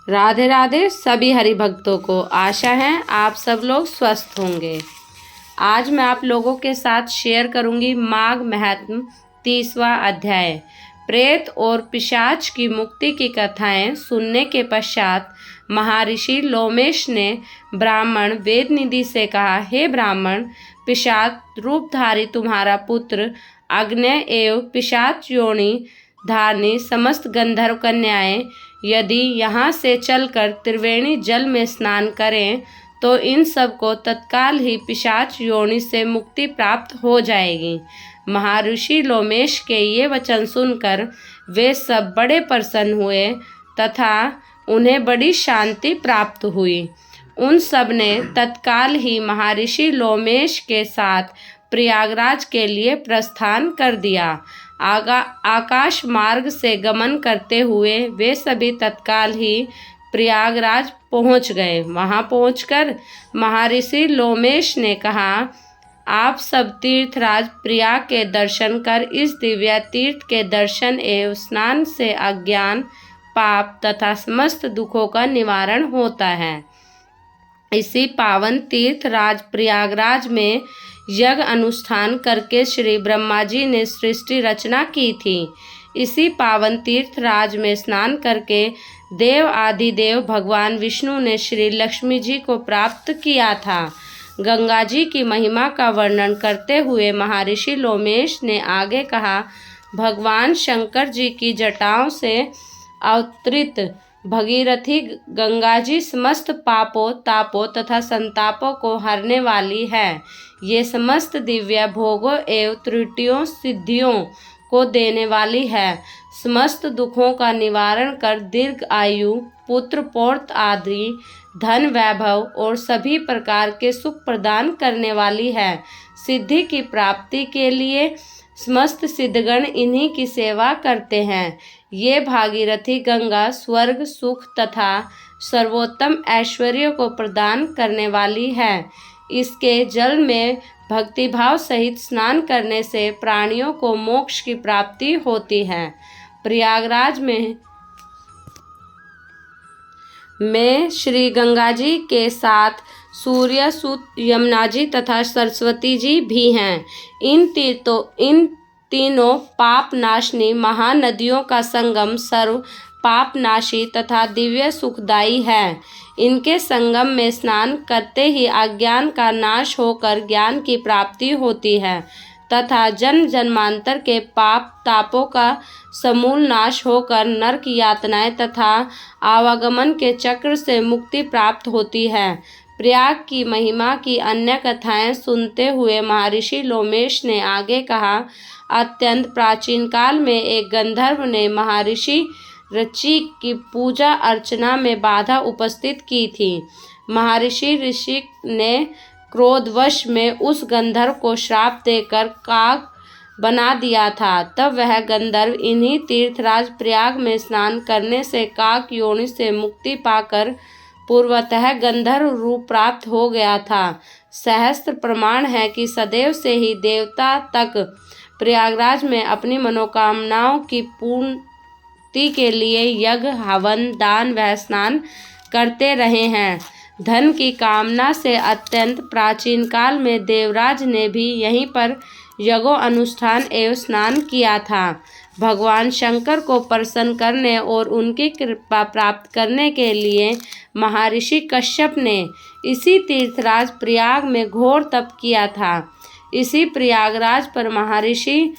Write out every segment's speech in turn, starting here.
राधे राधे सभी हरि भक्तों को। आशा है आप सब लोग स्वस्थ होंगे। आज मैं आप लोगों के साथ शेयर करूंगी माघ महात्म्य 30वां अध्याय। प्रेत और पिशाच की मुक्ति की कथाएं सुनने के पश्चात महर्षि लोमेश ने ब्राह्मण वेदनिधि से कहा, हे ब्राह्मण, पिशाच रूपधारी तुम्हारा पुत्र अग्नि एवं पिशाच योनि धारणी समस्त गंधर्व कन्याएं यदि यहाँ से चलकर त्रिवेणी जल में स्नान करें तो इन सब को तत्काल ही पिशाच योनि से मुक्ति प्राप्त हो जाएगी। महर्षि लोमेश के ये वचन सुनकर वे सब बड़े प्रसन्न हुए तथा उन्हें बड़ी शांति प्राप्त हुई। उन सब ने तत्काल ही महर्षि लोमेश के साथ प्रयागराज के लिए प्रस्थान कर दिया। आकाश मार्ग से गमन करते हुए वे सभी तत्काल ही प्रयागराज पहुंच गए। वहां पहुंचकर महर्षि लोमेश ने कहा, आप सब तीर्थराज प्रयाग के दर्शन कर इस दिव्य तीर्थ के दर्शन एवं स्नान से अज्ञान, पाप तथा समस्त दुखों का निवारण होता है। इसी पावन तीर्थराज प्रयागराज में यज्ञ अनुष्ठान करके श्री ब्रह्मा जी ने सृष्टि रचना की थी। इसी पावन तीर्थराज में स्नान करके देव आदि देव भगवान विष्णु ने श्री लक्ष्मी जी को प्राप्त किया था। गंगा जी की महिमा का वर्णन करते हुए महर्षि लोमेश ने आगे कहा, भगवान शंकर जी की जटाओं से अवतरित भगीरथी गंगा जी समस्त पापों, तापों तथा संतापों को हरने वाली है। ये समस्त दिव्य भोगों एवं त्रुटियों सिद्धियों को देने वाली है। समस्त दुखों का निवारण कर दीर्घ आयु, पुत्र पौत्र आदि धन वैभव और सभी प्रकार के सुख प्रदान करने वाली है। सिद्धि की प्राप्ति के लिए समस्त सिद्धगण इन्हीं की सेवा करते हैं। ये भागीरथी गंगा स्वर्ग सुख तथा सर्वोत्तम ऐश्वर्य को प्रदान करने वाली है। इसके जल में भक्तिभाव सहित स्नान करने से प्राणियों को मोक्ष की प्राप्ति होती है। प्रयागराज में श्री गंगा जी के साथ सूर्य सुत यमुना जी तथा सरस्वती जी भी हैं। इन तीनों पाप नाशनी महानदियों का संगम सर्व पाप नाशी तथा दिव्य सुखदायी है। इनके संगम में स्नान करते ही अज्ञान का नाश होकर ज्ञान की प्राप्ति होती है तथा जन्म जन्मांतर के पाप तापों का समूल नाश होकर नरक यातनाएं तथा आवागमन के चक्र से मुक्ति प्राप्त होती है। प्रयाग की महिमा की अन्य कथाएं सुनते हुए महर्षि लोमेश ने आगे कहा, अत्यंत प्राचीन काल में एक गंधर्व ने महर्षि ऋषि की पूजा अर्चना में बाधा उपस्थित की थी। महर्षि ऋषि ने क्रोधवश में उस गंधर्व को श्राप देकर काग बना दिया था। तब वह गंधर्व इन्हीं तीर्थराज प्रयाग में स्नान करने से काग योनि से मुक्ति पाकर पूर्वतः गंधर्व रूप प्राप्त हो गया था। सहस्त्र प्रमाण है कि सदैव से ही देवता तक प्रयागराज में अपनी मनोकामनाओं की पूर्ति के लिए यज्ञ, हवन, दान व स्नान करते रहे हैं। धन की कामना से अत्यंत प्राचीन काल में देवराज ने भी यहीं पर यज्ञो अनुष्ठान एवं स्नान किया था। भगवान शंकर को प्रसन्न करने और उनकी कृपा प्राप्त करने के लिए महर्षि कश्यप ने इसी तीर्थराज प्रयाग में घोर तप किया था। इसी प्रयागराज पर महर्षि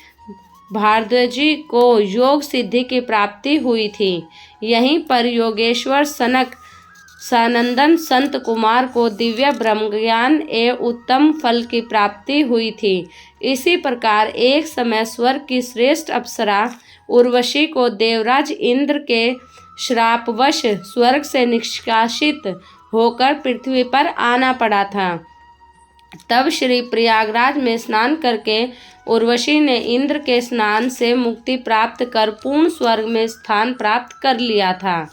भारद्वाजी को योग सिद्धि की प्राप्ति हुई थी। यहीं पर योगेश्वर सनक सनंदन संत कुमार को दिव्य ब्रह्म ज्ञान एवं उत्तम फल की प्राप्ति हुई थी। इसी प्रकार एक समय स्वर्ग की श्रेष्ठ अप्सरा उर्वशी को देवराज इंद्र के श्रापवश स्वर्ग से निष्कासित होकर पृथ्वी पर आना पड़ा था। तब श्री प्रयागराज में स्नान करके उर्वशी ने इंद्र के स्नान से मुक्ति प्राप्त कर पूर्ण स्वर्ग में स्थान प्राप्त कर लिया था।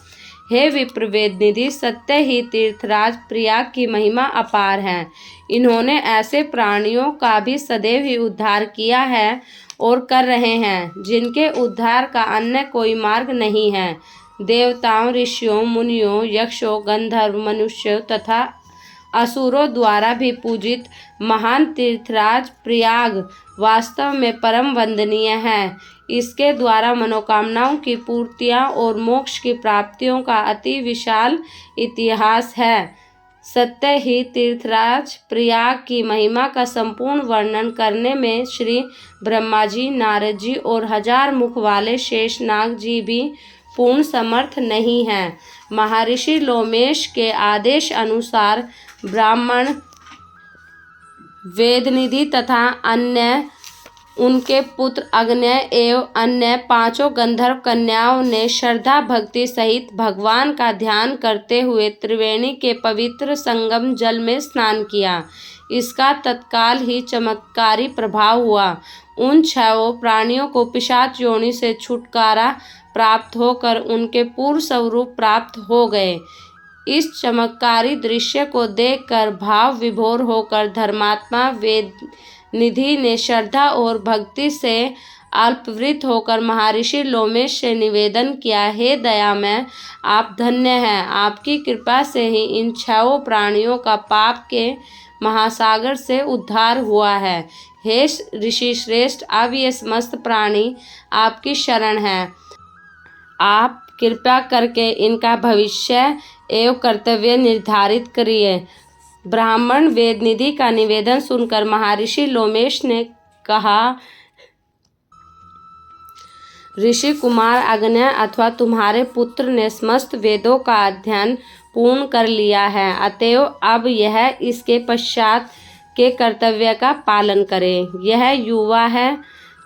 हे विप्रवेदनिधि, सत्य ही तीर्थराज प्रयाग की महिमा अपार है। इन्होंने ऐसे प्राणियों का भी सदैव ही उद्धार किया है और कर रहे हैं जिनके उद्धार का अन्य कोई मार्ग नहीं है। देवताओं, ऋषियों, मुनियों, यक्षों, गंधर्व, मनुष्यों तथा असुरों द्वारा भी पूजित महान तीर्थराज प्रयाग वास्तव में परम वंदनीय है। इसके द्वारा मनोकामनाओं की पूर्तियां और मोक्ष की प्राप्तियों का अति विशाल इतिहास है। सत्य ही तीर्थराज प्रयाग की महिमा का संपूर्ण वर्णन करने में श्री ब्रह्मा जी, नारद जी और 1000 मुख वाले शेषनाग जी भी पूर्ण समर्थ नहीं हैं। महर्षि लोमेश के आदेश अनुसार ब्राह्मण, वेदनिधि तथा अन्य उनके पुत्र अग्नेय एवं अन्य 5 गंधर्व कन्याओं ने श्रद्धा भक्ति सहित भगवान का ध्यान करते हुए त्रिवेणी के पवित्र संगम जल में स्नान किया। इसका तत्काल ही चमत्कारी प्रभाव हुआ। उन 6 प्राणियों को पिशाच योनि से छुटकारा प्राप्त होकर उनके पूर्व स्वरूप प्राप्त हो गए। इस चमत्कारी दृश्य को देखकर भाव विभोर होकर धर्मात्मा वेदनिधि ने श्रद्धा और भक्ति से अल्पवृत होकर महर्षि लोमेश से निवेदन किया, हे दयामय, आप धन्य हैं। आपकी कृपा से ही इन 6 प्राणियों का पाप के महासागर से उद्धार हुआ है। हे ऋषि श्रेष्ठ, अब ये समस्त प्राणी आपकी शरण हैं। आप कृपा करके इनका भविष्य एवं कर्तव्य निर्धारित करिए। ब्राह्मण वेदनिधि का निवेदन सुनकर महर्षि लोमेश ने कहा, ऋषि कुमार अग्नेय अथवा तुम्हारे पुत्र ने समस्त वेदों का अध्ययन पूर्ण कर लिया है, अतएव अब यह इसके पश्चात के कर्तव्य का पालन करे। यह युवा है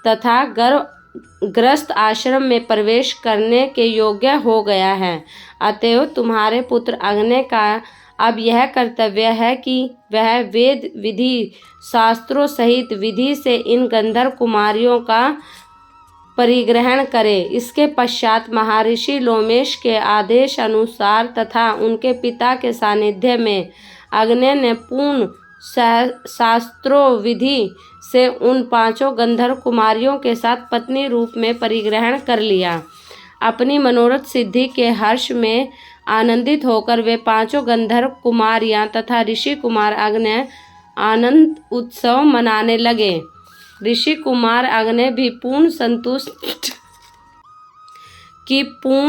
तथा गर्भग्रस्त आश्रम में प्रवेश करने के योग्य हो गया है, अतएव तुम्हारे पुत्र अग्नेय का अब यह कर्तव्य है कि वह वेद विधि शास्त्रों सहित विधि से इन गंधर्व कुमारियों का परिग्रहण करे। इसके पश्चात महर्षि लोमेश के आदेश अनुसार तथा उनके पिता के सानिध्य में अग्नेय ने पूर्ण शास्त्रों विधि से उन 5 गंधर्व कुमारियों के साथ पत्नी रूप में परिग्रहण कर लिया। अपनी मनोरथ सिद्धि के हर्ष में आनंदित होकर वे 5 गंधर्व कुमारियां तथा ऋषि कुमार अग्नेय आनंद उत्सव मनाने लगे। ऋषि कुमार अग्नेय भी पूर्ण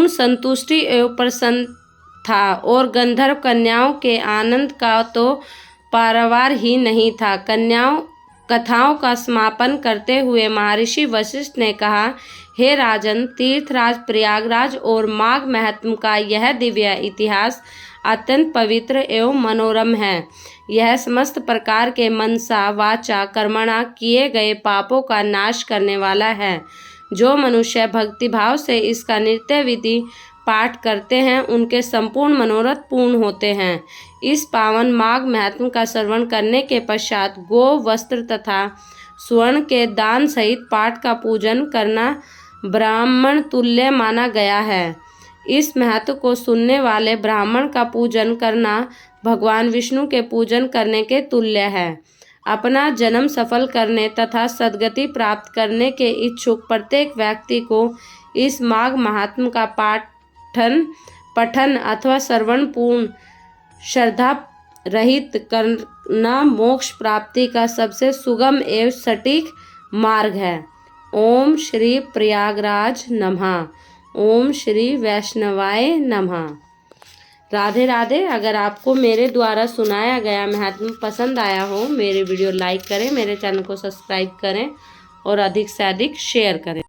संतुष्टि एवं प्रसन्न था और गंधर्व कन्याओं के आनंद का तो पारावार ही नहीं था। कथाओं का समापन करते हुए महर्षि वशिष्ठ ने कहा, हे राजन, तीर्थराज प्रयागराज और माघ महात्म्य का यह दिव्य इतिहास अत्यंत पवित्र एवं मनोरम है। यह समस्त प्रकार के मनसा वाचा कर्मणा किए गए पापों का नाश करने वाला है। जो मनुष्य भक्तिभाव से इसका नित्य विधि पाठ करते हैं उनके संपूर्ण मनोरथ पूर्ण होते हैं। इस पावन माघ महात्म्य का श्रवण करने के पश्चात गो, वस्त्र तथा स्वर्ण के दान सहित पाठ का पूजन करना ब्राह्मण तुल्य माना गया है। इस महत्व को सुनने वाले ब्राह्मण का पूजन करना भगवान विष्णु के पूजन करने के तुल्य है। अपना जन्म सफल करने तथा सद्गति प्राप्त करने के इच्छुक प्रत्येक व्यक्ति को इस माघ महात्म्य का पठन अथवा श्रवण पूर्ण श्रद्धा रहित करना मोक्ष प्राप्ति का सबसे सुगम एवं सटीक मार्ग है। ओम श्री प्रयागराज नमः। ओम श्री वैष्णवाय नमः। राधे राधे। अगर आपको मेरे द्वारा सुनाया गया महात्म्य पसंद आया हो, मेरे वीडियो लाइक करें, मेरे चैनल को सब्सक्राइब करें और अधिक से अधिक शेयर करें।